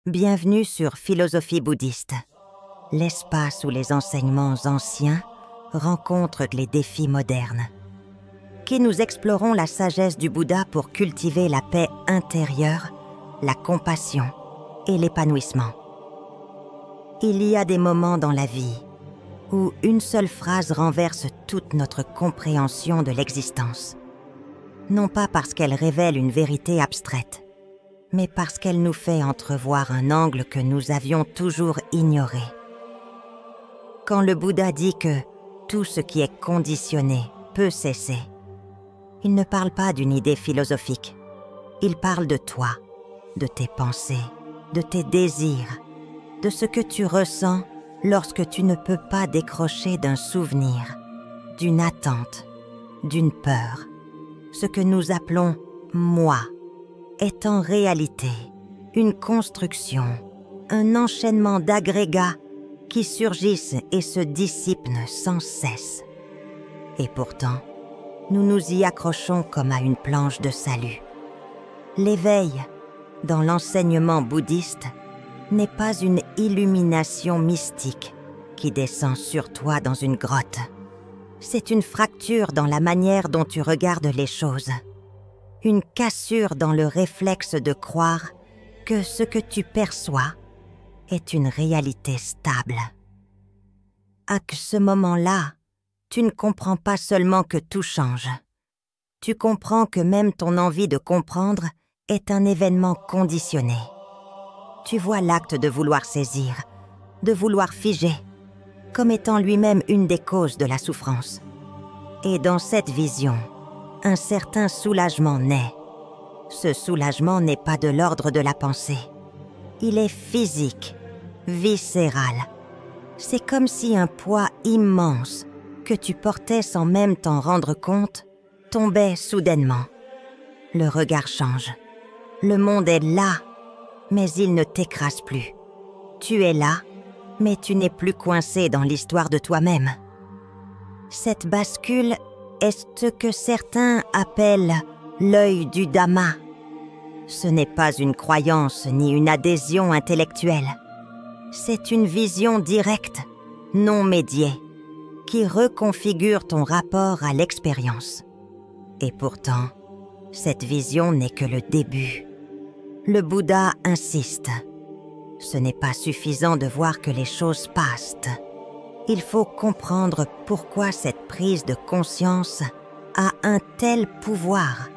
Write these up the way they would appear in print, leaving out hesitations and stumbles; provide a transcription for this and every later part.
Bienvenue sur Philosophie bouddhiste, l'espace où les enseignements anciens rencontrent les défis modernes. Qui nous explorons la sagesse du Bouddha pour cultiver la paix intérieure, la compassion et l'épanouissement. Il y a des moments dans la vie où une seule phrase renverse toute notre compréhension de l'existence. Non pas parce qu'elle révèle une vérité abstraite, mais parce qu'elle nous fait entrevoir un angle que nous avions toujours ignoré. Quand le Bouddha dit que tout ce qui est conditionné peut cesser, il ne parle pas d'une idée philosophique. Il parle de toi, de tes pensées, de tes désirs, de ce que tu ressens lorsque tu ne peux pas décrocher d'un souvenir, d'une attente, d'une peur. Ce que nous appelons « moi » est en réalité une construction, un enchaînement d'agrégats qui surgissent et se dissipent sans cesse. Et pourtant, nous nous y accrochons comme à une planche de salut. L'éveil, dans l'enseignement bouddhiste, n'est pas une illumination mystique qui descend sur toi dans une grotte. C'est une fracture dans la manière dont tu regardes les choses. Une cassure dans le réflexe de croire que ce que tu perçois est une réalité stable. À ce moment-là, tu ne comprends pas seulement que tout change. Tu comprends que même ton envie de comprendre est un événement conditionné. Tu vois l'acte de vouloir saisir, de vouloir figer, comme étant lui-même une des causes de la souffrance. Et dans cette vision, un certain soulagement naît. Ce soulagement n'est pas de l'ordre de la pensée. Il est physique, viscéral. C'est comme si un poids immense que tu portais sans même t'en rendre compte tombait soudainement. Le regard change. Le monde est là, mais il ne t'écrase plus. Tu es là, mais tu n'es plus coincé dans l'histoire de toi-même. Cette bascule est ce que certains appellent l'œil du Dhamma. Ce n'est pas une croyance ni une adhésion intellectuelle. C'est une vision directe, non médiée, qui reconfigure ton rapport à l'expérience. Et pourtant, cette vision n'est que le début. Le Bouddha insiste. Ce n'est pas suffisant de voir que les choses passent. Il faut comprendre pourquoi cette prise de conscience a un tel pouvoir.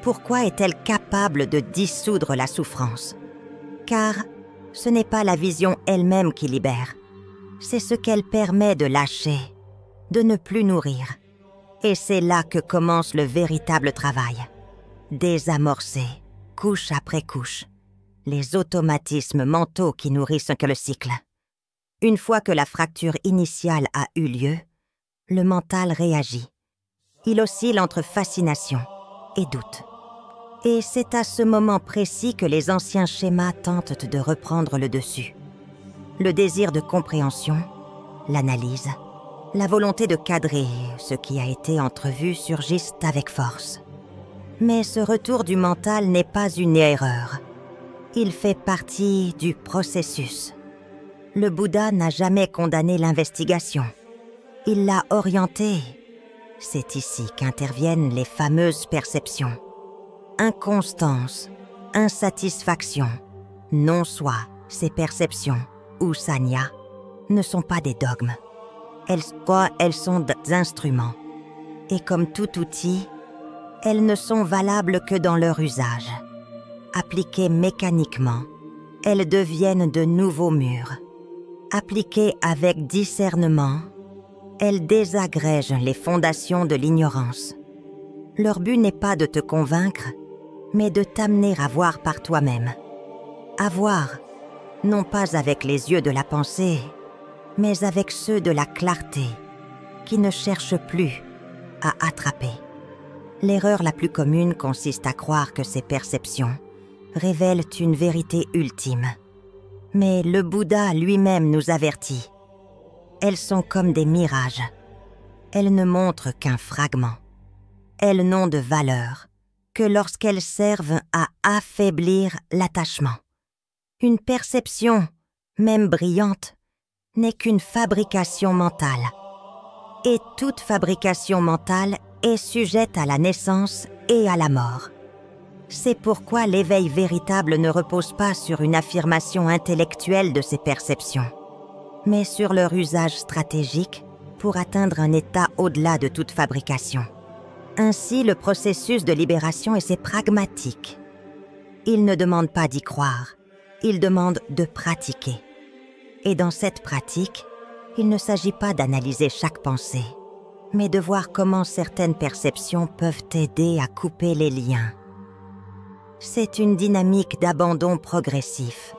Pourquoi est-elle capable de dissoudre la souffrance? Car ce n'est pas la vision elle-même qui libère. C'est ce qu'elle permet de lâcher, de ne plus nourrir. Et c'est là que commence le véritable travail. Désamorcer, couche après couche, les automatismes mentaux qui nourrissent que le cycle. Une fois que la fracture initiale a eu lieu, le mental réagit. Il oscille entre fascination et doute. Et c'est à ce moment précis que les anciens schémas tentent de reprendre le dessus. Le désir de compréhension, l'analyse, la volonté de cadrer ce qui a été entrevu surgissent avec force. Mais ce retour du mental n'est pas une erreur. Il fait partie du processus. Le Bouddha n'a jamais condamné l'investigation. Il l'a orientée. C'est ici qu'interviennent les fameuses perceptions. Inconstance, insatisfaction, non-soi, ces perceptions, ou sanya, ne sont pas des dogmes. Elles sont des instruments. Et comme tout outil, elles ne sont valables que dans leur usage. Appliquées mécaniquement, elles deviennent de nouveaux murs. Appliquées avec discernement, elles désagrègent les fondations de l'ignorance. Leur but n'est pas de te convaincre, mais de t'amener à voir par toi-même. À voir, non pas avec les yeux de la pensée, mais avec ceux de la clarté, qui ne cherchent plus à attraper. L'erreur la plus commune consiste à croire que ces perceptions révèlent une vérité ultime. Mais le Bouddha lui-même nous avertit. Elles sont comme des mirages. Elles ne montrent qu'un fragment. Elles n'ont de valeur que lorsqu'elles servent à affaiblir l'attachement. Une perception, même brillante, n'est qu'une fabrication mentale. Et toute fabrication mentale est sujette à la naissance et à la mort. C'est pourquoi l'éveil véritable ne repose pas sur une affirmation intellectuelle de ces perceptions, mais sur leur usage stratégique pour atteindre un état au-delà de toute fabrication. Ainsi, le processus de libération est pragmatique. Il ne demande pas d'y croire, il demande de pratiquer. Et dans cette pratique, il ne s'agit pas d'analyser chaque pensée, mais de voir comment certaines perceptions peuvent aider à couper les liens. C'est une dynamique d'abandon progressif,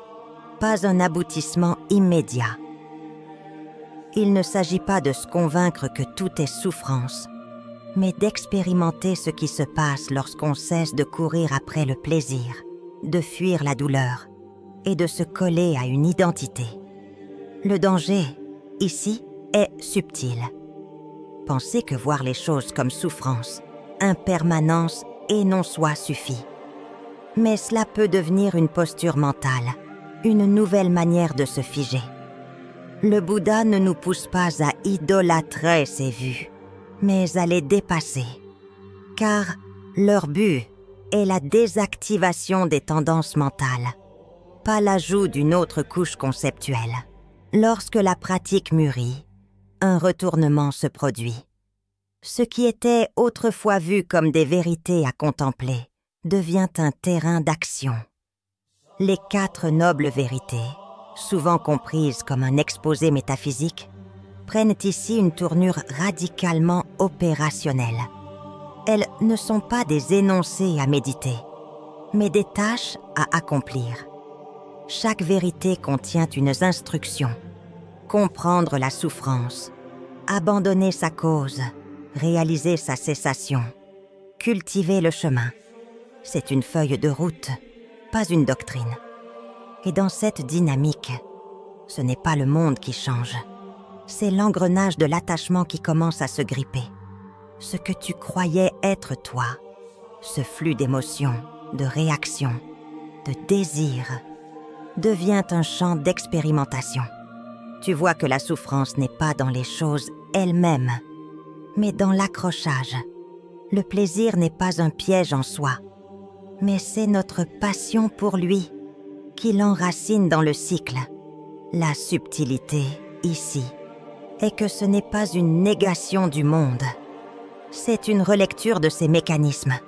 pas un aboutissement immédiat. Il ne s'agit pas de se convaincre que tout est souffrance, mais d'expérimenter ce qui se passe lorsqu'on cesse de courir après le plaisir, de fuir la douleur et de se coller à une identité. Le danger, ici, est subtil. Pensez que voir les choses comme souffrance, impermanence et non-soi suffit. Mais cela peut devenir une posture mentale, une nouvelle manière de se figer. Le Bouddha ne nous pousse pas à idolâtrer ces vues, mais à les dépasser. Car leur but est la désactivation des tendances mentales, pas l'ajout d'une autre couche conceptuelle. Lorsque la pratique mûrit, un retournement se produit. Ce qui était autrefois vu comme des vérités à contempler devient un terrain d'action. Les 4 nobles vérités, souvent comprises comme un exposé métaphysique, prennent ici une tournure radicalement opérationnelle. Elles ne sont pas des énoncés à méditer, mais des tâches à accomplir. Chaque vérité contient une instruction. Comprendre la souffrance, abandonner sa cause, réaliser sa cessation, cultiver le chemin. C'est une feuille de route, pas une doctrine. Et dans cette dynamique, ce n'est pas le monde qui change. C'est l'engrenage de l'attachement qui commence à se gripper. Ce que tu croyais être toi, ce flux d'émotions, de réactions, de désirs, devient un champ d'expérimentation. Tu vois que la souffrance n'est pas dans les choses elles-mêmes, mais dans l'accrochage. Le plaisir n'est pas un piège en soi, mais c'est notre passion pour lui qui l'enracine dans le cycle. La subtilité, ici, est que ce n'est pas une négation du monde, c'est une relecture de ses mécanismes.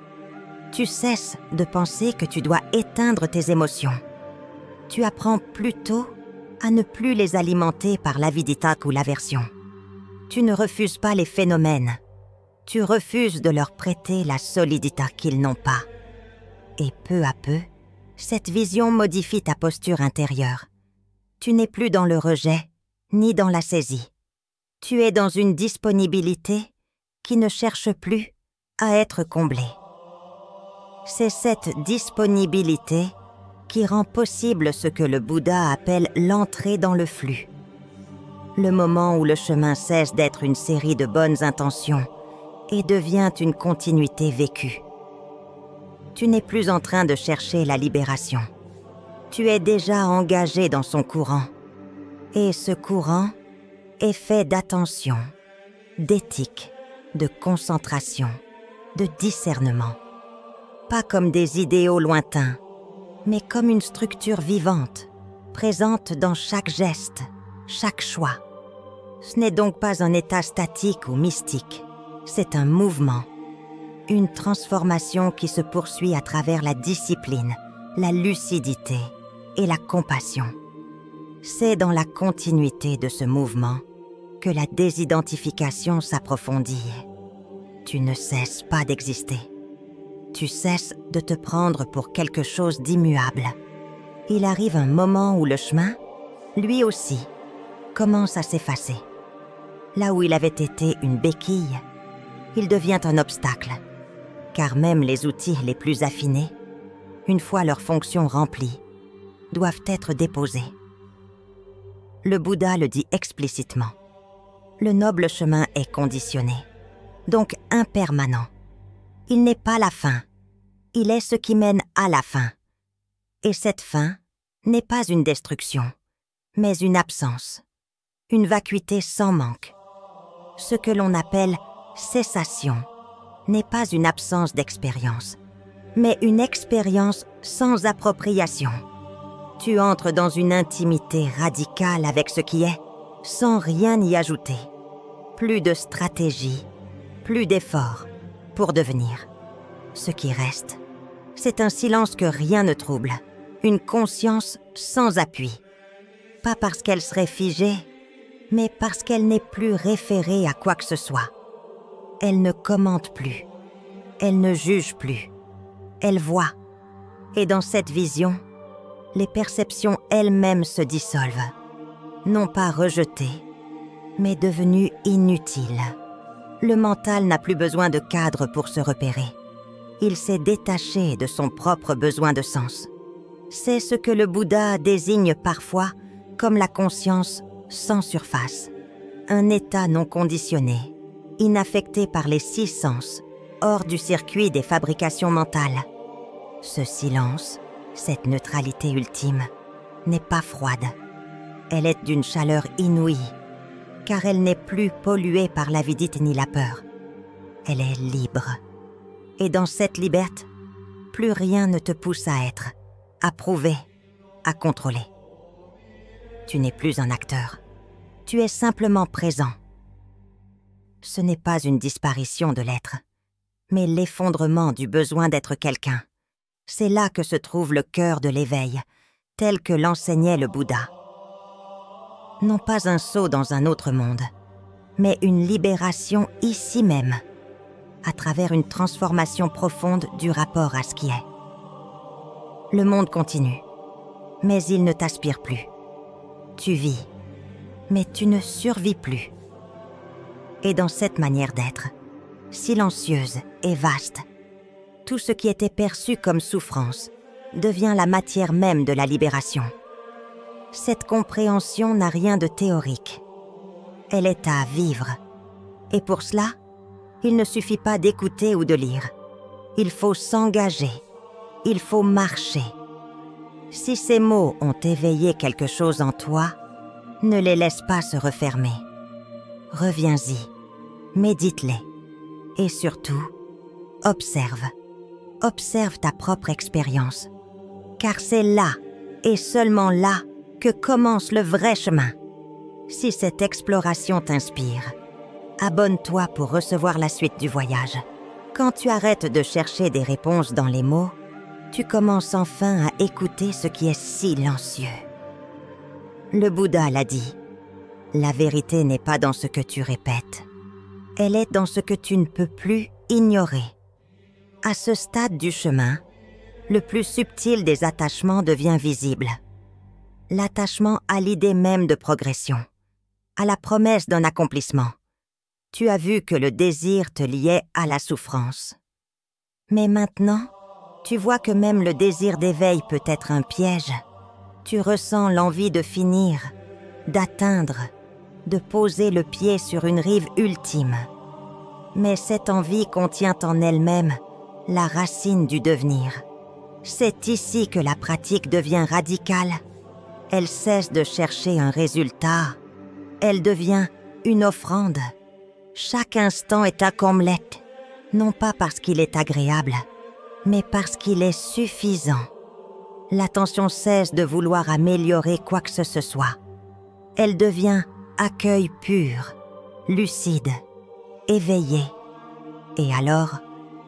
Tu cesses de penser que tu dois éteindre tes émotions. Tu apprends plutôt à ne plus les alimenter par l'avidité ou l'aversion. Tu ne refuses pas les phénomènes. Tu refuses de leur prêter la solidité qu'ils n'ont pas. Et peu à peu, cette vision modifie ta posture intérieure. Tu n'es plus dans le rejet, ni dans la saisie. Tu es dans une disponibilité qui ne cherche plus à être comblée. C'est cette disponibilité qui rend possible ce que le Bouddha appelle l'entrée dans le flux. Le moment où le chemin cesse d'être une série de bonnes intentions et devient une continuité vécue. Tu n'es plus en train de chercher la libération. Tu es déjà engagé dans son courant. Et ce courant est fait d'attention, d'éthique, de concentration, de discernement. Pas comme des idéaux lointains, mais comme une structure vivante, présente dans chaque geste, chaque choix. Ce n'est donc pas un état statique ou mystique, c'est un mouvement, une transformation qui se poursuit à travers la discipline, la lucidité et la compassion. C'est dans la continuité de ce mouvement que la désidentification s'approfondit. Tu ne cesses pas d'exister. Tu cesses de te prendre pour quelque chose d'immuable. Il arrive un moment où le chemin, lui aussi, commence à s'effacer. Là où il avait été une béquille, il devient un obstacle. Car même les outils les plus affinés, une fois leur fonction remplie, doivent être déposés. Le Bouddha le dit explicitement. Le noble chemin est conditionné, donc impermanent. Il n'est pas la fin, il est ce qui mène à la fin. Et cette fin n'est pas une destruction, mais une absence, une vacuité sans manque. Ce que l'on appelle cessation n'est pas une absence d'expérience, mais une expérience sans appropriation. Tu entres dans une intimité radicale avec ce qui est, sans rien y ajouter. Plus de stratégie, plus d'efforts pour devenir. Ce qui reste, c'est un silence que rien ne trouble, une conscience sans appui. Pas parce qu'elle serait figée, mais parce qu'elle n'est plus référée à quoi que ce soit. Elle ne commente plus, elle ne juge plus, elle voit. Et dans cette vision, les perceptions elles-mêmes se dissolvent, non pas rejetées, mais devenues inutiles. Le mental n'a plus besoin de cadre pour se repérer. Il s'est détaché de son propre besoin de sens. C'est ce que le Bouddha désigne parfois comme la conscience sans surface, un état non conditionné, inaffecté par les 6 sens, hors du circuit des fabrications mentales. Ce silence, cette neutralité ultime, n'est pas froide. Elle est d'une chaleur inouïe, car elle n'est plus polluée par l'avidité ni la peur. Elle est libre. Et dans cette liberté, plus rien ne te pousse à être, à prouver, à contrôler. Tu n'es plus un acteur. Tu es simplement présent. Ce n'est pas une disparition de l'être, mais l'effondrement du besoin d'être quelqu'un. C'est là que se trouve le cœur de l'éveil, tel que l'enseignait le Bouddha. Non pas un saut dans un autre monde, mais une libération ici même, à travers une transformation profonde du rapport à ce qui est. Le monde continue, mais il ne t'aspire plus. Tu vis, mais tu ne survis plus. Et dans cette manière d'être, silencieuse et vaste, tout ce qui était perçu comme souffrance devient la matière même de la libération. Cette compréhension n'a rien de théorique. Elle est à vivre. Et pour cela, il ne suffit pas d'écouter ou de lire. Il faut s'engager. Il faut marcher. Si ces mots ont éveillé quelque chose en toi, ne les laisse pas se refermer. Reviens-y, médite-les. Et surtout, observe. Observe ta propre expérience. Car c'est là, et seulement là, que commence le vrai chemin. Si cette exploration t'inspire, abonne-toi pour recevoir la suite du voyage. Quand tu arrêtes de chercher des réponses dans les mots, tu commences enfin à écouter ce qui est silencieux. Le Bouddha l'a dit, la vérité n'est pas dans ce que tu répètes, elle est dans ce que tu ne peux plus ignorer. À ce stade du chemin, le plus subtil des attachements devient visible. L'attachement à l'idée même de progression, à la promesse d'un accomplissement. Tu as vu que le désir te liait à la souffrance. Mais maintenant, tu vois que même le désir d'éveil peut être un piège. Tu ressens l'envie de finir, d'atteindre, de poser le pied sur une rive ultime. Mais cette envie contient en elle-même la racine du devenir. C'est ici que la pratique devient radicale. Elle cesse de chercher un résultat. Elle devient une offrande. Chaque instant est un commelette, non pas parce qu'il est agréable, mais parce qu'il est suffisant. L'attention cesse de vouloir améliorer quoi que ce soit. Elle devient accueil pur, lucide, éveillé. Et alors,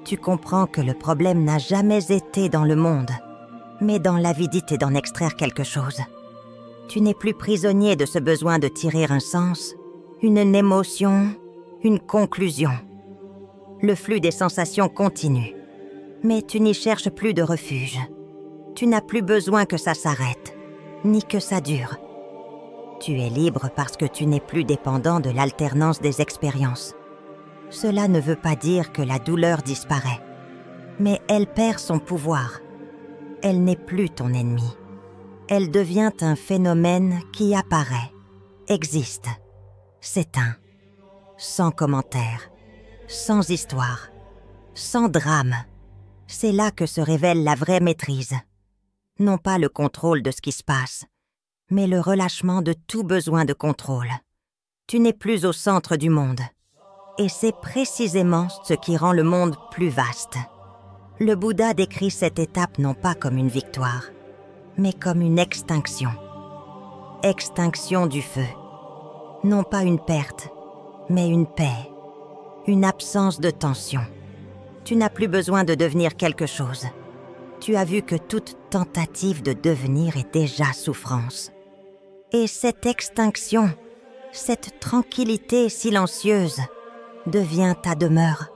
tu comprends que le problème n'a jamais été dans le monde, mais dans l'avidité d'en extraire quelque chose. Tu n'es plus prisonnier de ce besoin de tirer un sens, une émotion, une conclusion. Le flux des sensations continue, mais tu n'y cherches plus de refuge. Tu n'as plus besoin que ça s'arrête, ni que ça dure. Tu es libre parce que tu n'es plus dépendant de l'alternance des expériences. Cela ne veut pas dire que la douleur disparaît, mais elle perd son pouvoir. Elle n'est plus ton ennemi. Elle devient un phénomène qui apparaît, existe, s'éteint, sans commentaire, sans histoire, sans drame. C'est là que se révèle la vraie maîtrise. Non pas le contrôle de ce qui se passe, mais le relâchement de tout besoin de contrôle. Tu n'es plus au centre du monde. Et c'est précisément ce qui rend le monde plus vaste. Le Bouddha décrit cette étape non pas comme une victoire, mais comme une extinction. Extinction du feu. Non pas une perte, mais une paix. Une absence de tension. Tu n'as plus besoin de devenir quelque chose. Tu as vu que toute tentative de devenir est déjà souffrance. Et cette extinction, cette tranquillité silencieuse, devient ta demeure.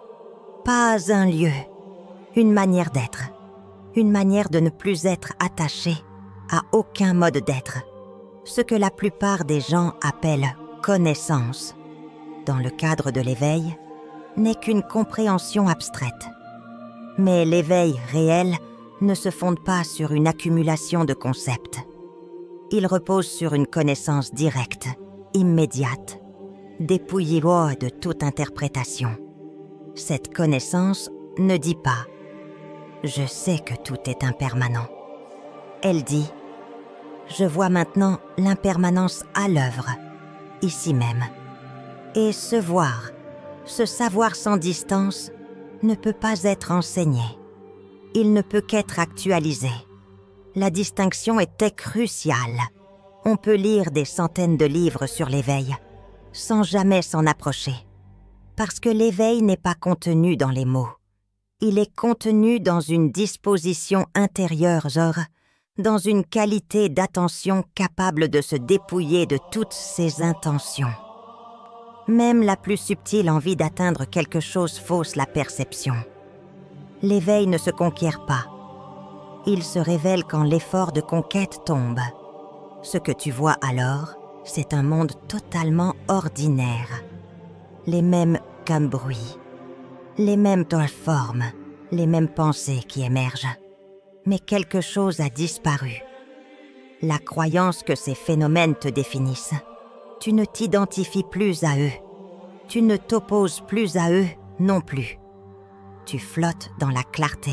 Pas un lieu, une manière d'être. Une manière de ne plus être attaché à aucun mode d'être. Ce que la plupart des gens appellent connaissance, dans le cadre de l'éveil, n'est qu'une compréhension abstraite. Mais l'éveil réel ne se fonde pas sur une accumulation de concepts. Il repose sur une connaissance directe, immédiate, dépouillée de toute interprétation. Cette connaissance ne dit pas « Je sais que tout est impermanent ». Elle dit « Je vois maintenant l'impermanence à l'œuvre, ici même ». Et ce voir, ce savoir sans distance, ne peut pas être enseigné. Il ne peut qu'être actualisé. La distinction était cruciale. On peut lire des centaines de livres sur l'éveil, sans jamais s'en approcher. Parce que l'éveil n'est pas contenu dans les mots. Il est contenu dans une disposition intérieure, genre, dans une qualité d'attention capable de se dépouiller de toutes ses intentions. Même la plus subtile envie d'atteindre quelque chose fausse la perception. L'éveil ne se conquiert pas. Il se révèle quand l'effort de conquête tombe. Ce que tu vois alors, c'est un monde totalement ordinaire. Les mêmes comme bruit, les mêmes formes, les mêmes pensées qui émergent. Mais quelque chose a disparu. La croyance que ces phénomènes te définissent. Tu ne t'identifies plus à eux. Tu ne t'opposes plus à eux non plus. Tu flottes dans la clarté.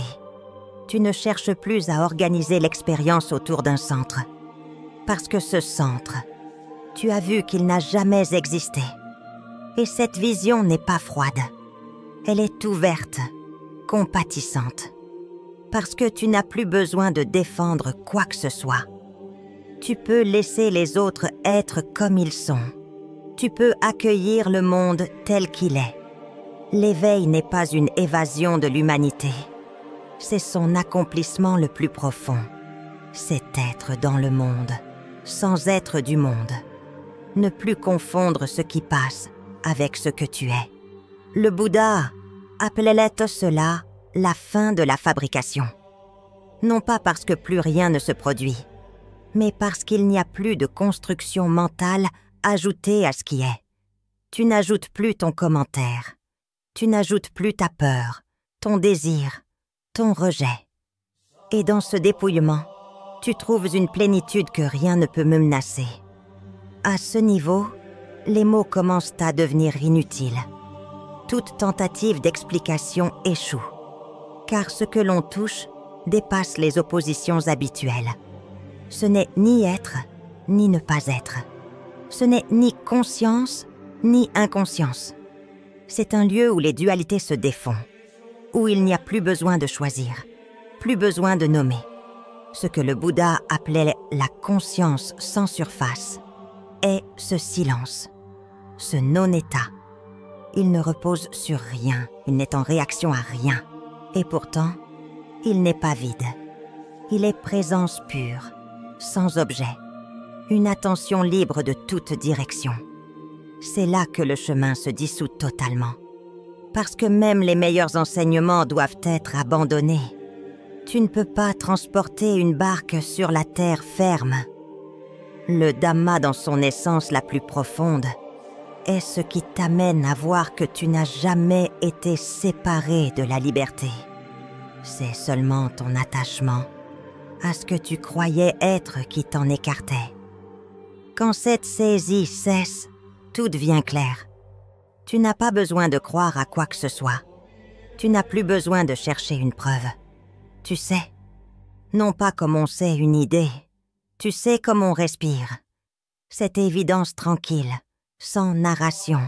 Tu ne cherches plus à organiser l'expérience autour d'un centre. Parce que ce centre, tu as vu qu'il n'a jamais existé. Et cette vision n'est pas froide. Elle est ouverte, compatissante. Parce que tu n'as plus besoin de défendre quoi que ce soit. Tu peux laisser les autres être comme ils sont. Tu peux accueillir le monde tel qu'il est. L'éveil n'est pas une évasion de l'humanité. C'est son accomplissement le plus profond. C'est être dans le monde, sans être du monde. Ne plus confondre ce qui passe avec ce que tu es. Le Bouddha appelait cela la fin de la fabrication. Non pas parce que plus rien ne se produit, mais parce qu'il n'y a plus de construction mentale ajoutée à ce qui est. Tu n'ajoutes plus ton commentaire. Tu n'ajoutes plus ta peur, ton désir, ton rejet. Et dans ce dépouillement, tu trouves une plénitude que rien ne peut me menacer. À ce niveau, les mots commencent à devenir inutiles. Toute tentative d'explication échoue, car ce que l'on touche dépasse les oppositions habituelles. Ce n'est ni être, ni ne pas être. Ce n'est ni conscience, ni inconscience. C'est un lieu où les dualités se défont, où il n'y a plus besoin de choisir, plus besoin de nommer. Ce que le Bouddha appelait la conscience sans surface est ce silence, ce non-état. Il ne repose sur rien, il n'est en réaction à rien. Et pourtant, il n'est pas vide. Il est présence pure, sans objet, une attention libre de toute direction. C'est là que le chemin se dissout totalement. Parce que même les meilleurs enseignements doivent être abandonnés. Tu ne peux pas transporter une barque sur la terre ferme. Le Dhamma dans son essence la plus profonde est ce qui t'amène à voir que tu n'as jamais été séparé de la liberté. C'est seulement ton attachement à ce que tu croyais être qui t'en écartait. Quand cette saisie cesse, tout devient clair. Tu n'as pas besoin de croire à quoi que ce soit. Tu n'as plus besoin de chercher une preuve. Tu sais, Non pas comme on sait une idée. Tu sais comme on respire. Cette évidence tranquille, sans narration,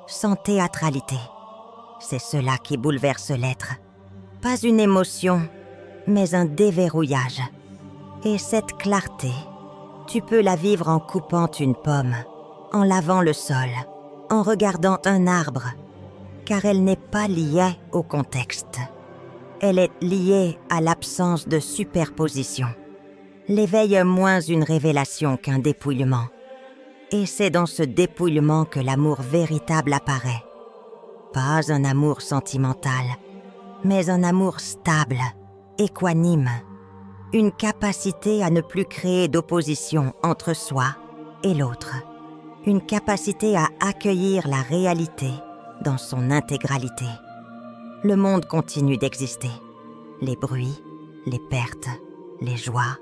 sans théâtralité. C'est cela qui bouleverse l'être. Pas une émotion, mais un déverrouillage. Et cette clarté, tu peux la vivre en coupant une pomme, en lavant le sol, en regardant un arbre, car elle n'est pas liée au contexte. Elle est liée à l'absence de superposition. L'éveil est moins une révélation qu'un dépouillement. Et c'est dans ce dépouillement que l'amour véritable apparaît. Pas un amour sentimental, mais un amour stable, équanime. Une capacité à ne plus créer d'opposition entre soi et l'autre. Une capacité à accueillir la réalité dans son intégralité. Le monde continue d'exister. Les bruits, les pertes, les joies.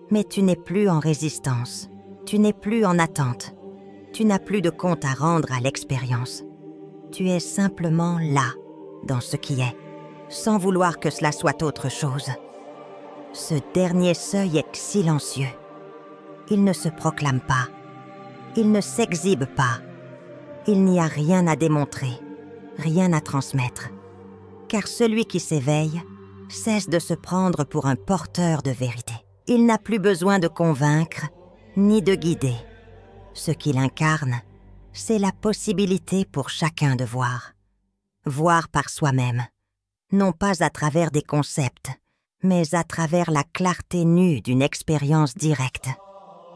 Mais tu n'es plus en résistance. Tu n'es plus en attente. Tu n'as plus de compte à rendre à l'expérience. Tu es simplement là, dans ce qui est, sans vouloir que cela soit autre chose. Ce dernier seuil est silencieux. Il ne se proclame pas. Il ne s'exhibe pas. Il n'y a rien à démontrer, rien à transmettre. Car celui qui s'éveille cesse de se prendre pour un porteur de vérité. Il n'a plus besoin de convaincre, ni de guider. Ce qu'il incarne, c'est la possibilité pour chacun de voir. Voir par soi-même, non pas à travers des concepts, mais à travers la clarté nue d'une expérience directe.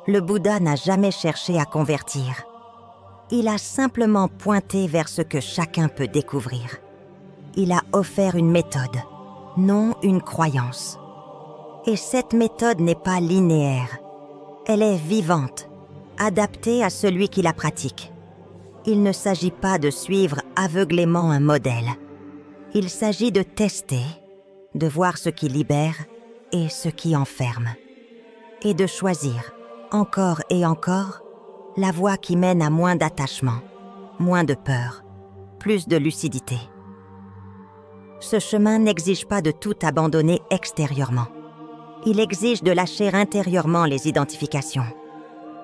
Le Bouddha n'a jamais cherché à convertir. Il a simplement pointé vers ce que chacun peut découvrir. Il a offert une méthode, non une croyance. Et cette méthode n'est pas linéaire. Elle est vivante, adaptée à celui qui la pratique. Il ne s'agit pas de suivre aveuglément un modèle. Il s'agit de tester, de voir ce qui libère et ce qui enferme. Et de choisir, encore et encore, la voie qui mène à moins d'attachement, moins de peur, plus de lucidité. Ce chemin n'exige pas de tout abandonner extérieurement. Il exige de lâcher intérieurement les identifications.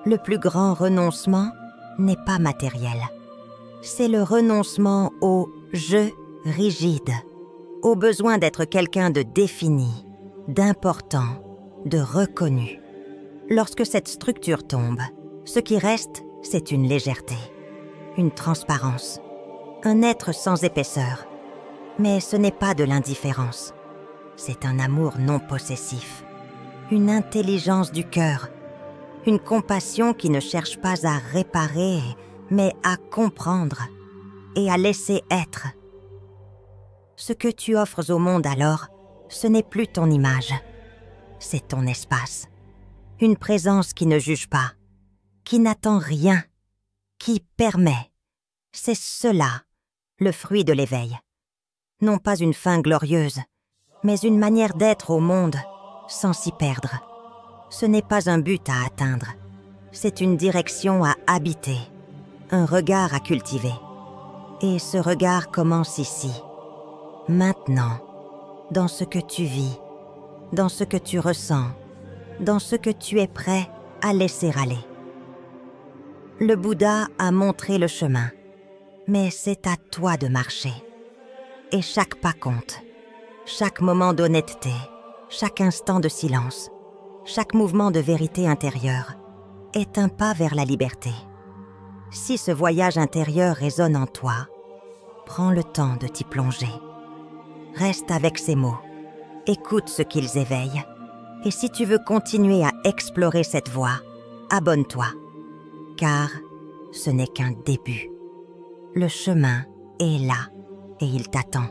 Le plus grand renoncement n'est pas matériel. C'est le renoncement au « je » rigide, au besoin d'être quelqu'un de défini, d'important, de reconnu. Lorsque cette structure tombe, ce qui reste, c'est une légèreté, une transparence, un être sans épaisseur. Mais ce n'est pas de l'indifférence. C'est un amour non possessif, une intelligence du cœur, une compassion qui ne cherche pas à réparer, mais à comprendre et à laisser être. Ce que tu offres au monde alors, ce n'est plus ton image, c'est ton espace. Une présence qui ne juge pas, qui n'attend rien, qui permet. C'est cela, le fruit de l'éveil. Non pas une fin glorieuse, mais une manière d'être au monde, sans s'y perdre. Ce n'est pas un but à atteindre, c'est une direction à habiter, un regard à cultiver. Et ce regard commence ici, maintenant, dans ce que tu vis, dans ce que tu ressens, dans ce que tu es prêt à laisser aller. Le Bouddha a montré le chemin, mais c'est à toi de marcher. Et chaque pas compte, chaque moment d'honnêteté, chaque instant de silence, chaque mouvement de vérité intérieure est un pas vers la liberté. Si ce voyage intérieur résonne en toi, prends le temps de t'y plonger. Reste avec ces mots, écoute ce qu'ils éveillent. Et si tu veux continuer à explorer cette voie, abonne-toi, car ce n'est qu'un début. Le chemin est là et il t'attend.